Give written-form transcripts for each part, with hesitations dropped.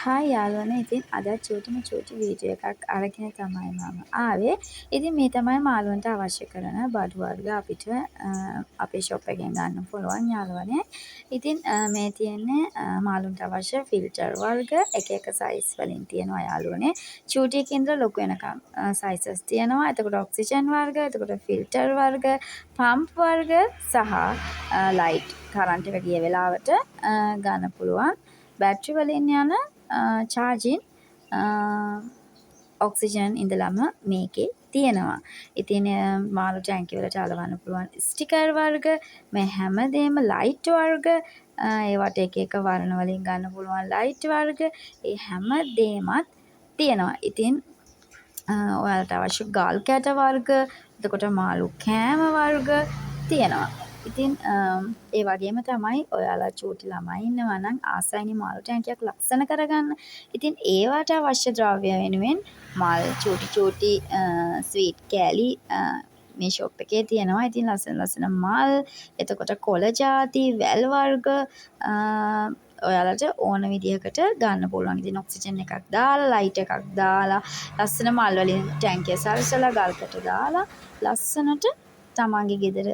Hi යාළුවනේ ඉතින් අද චූටිම චූටි වීඩියෝ එකක් අරගෙන තමයි මම ආවේ. ඉතින් මේ තමයි මාළුවන්ට අවශ්‍ය කරන බඩු වර්ග අපිට අපේ ෂොප් එකෙන් ගන්න පුළුවන් යාළුවනේ. ඉතින් මේ තියෙන්නේ මාළුන්ට අවශ්‍ය ෆිල්ටර් වර්ග එක එක සයිස් වලින් තියෙනවා යාළුවනේ. චූටි එකේ ඉඳලා ලොකු වෙනකම් සයිසස් තියෙනවා. එතකොට ඔක්සිජන් වර්ග, එතකොට ෆිල්ටර් වර්ග, පම්ප් වර්ග සහ ලයිට් කරන්ට් එක ගිය වෙලාවට ගන්න පුළුවන්. බැටරි වලින් යන චාර්ජින් ඔක්සිජන් ඉඳලම මේකේ තියෙනවා. ඉතින් මාළු ටැංකිය වලට අලවන්න පුළුවන් ස්ටිකර් වර්ග මේ හැමදේම ලයිට් වර්ග ඒවට එක එක වර්ණ වලින් ගන්න පුළුවන් ලයිට් වර්ග ඒ හැමදේමත් තියෙනවා. ඉතින් ඔයාලට අවශ්‍ය ගල් කැට වර්ග එතකොට මාළු කෑම වර්ග තියෙනවා. ඉතින් ඒ වගේම තමයි ඔයාලා චූටි ළමයි ඉන්නවා නම් ආසයිනේ මාළු ටැංකියක් ලස්සන කරගන්න. ඉතින් ඒවට අවශ්‍ය ද්‍රව්‍ය වෙනුවෙන් මල් චූටි ස්වීට් කෑලි මේ ෂොප් එකේ තියෙනවා. ඉතින් ලස්සන මල් එතකොට කොළ ಜಾති වැල් වර්ග ඔයාලට ඕන විදිහකට ගන්න පුළුවන්. ඉතින් ඔක්සිජන් එකක් දාලා ලයිට් එකක් දාලා ලස්සන මල් වලින් ටැංකිය සරසලා ගල්කට දාලා ලස්සනට තමන්ගේ ගෙදර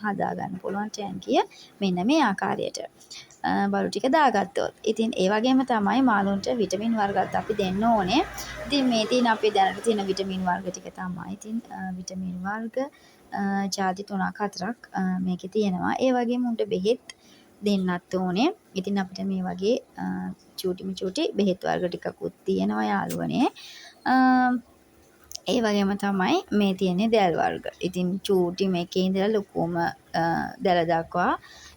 හදා ගන්න පුළුවන් ටැංකිය මෙන්න මේ ආකාරයට බඩු ටික දාගත්තොත්. ඉතින් ඒ වගේම තමයි මාළුන්ට විටමින් වර්ගත් අපි දෙන්න ඕනේ. ඉතින් මේ තියෙන අපේ දැනට තියෙන විටමින් වර්ග ටික තමයි. ඉතින් විටමින් වර්ග ಜಾති 3ක් 4ක් මේකේ තියෙනවා. ඒ වගේම උන්ට බෙහෙත් දෙන්නත් ඕනේ. ඉතින් අපිට මේ වගේ චූටි බෙහෙත් වර්ග ටිකකුත් තියෙනවා යාළුවනේ. ඒ වගේම තමයි මේ තියෙන්නේ දැල් වර්ග. ඉතින් චූටි මේකේ ඉඳලා ලොකුම දැල දක්වා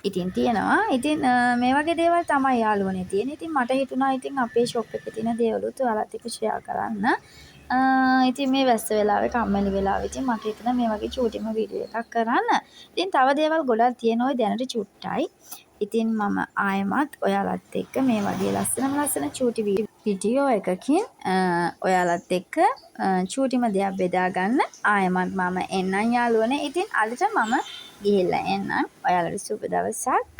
ඉතින් තියෙනවා. ඉතින් මේ වගේ දේවල් තමයි යාළුවනේ තියෙන්නේ. ඉතින් මට හිතුණා ඉතින් අපේ ෂොප් එකේ තියෙන දේවලුත් ඔයාලත් එක්ක ෂෙයා කරන්න. ඉතින් මේ වැස්ස වෙලාවේ කම්මැලි වෙලාවේ ඉතින් මට හිතුණා මේ වගේ චූටිම වීඩියෝ එකක් කරන්න. ඉතින් තව දේවල් ගොඩක් තියෙනවා දැනට චුට්ටයි. ඉතින් මම ආයෙමත් ඔයාලත් එක්ක මේ වගේ ලස්සන චූටි වීඩියෝ එකකින් ඔයාලත් එක්ක චූටිම දෙයක් බෙදා ගන්න ආයෙමත් මම එන්නම් යාළුවනේ. ඉතින් අදට මම ගිහිල්ලා එන්නම්. ඔයාලට සුබ දවසක්.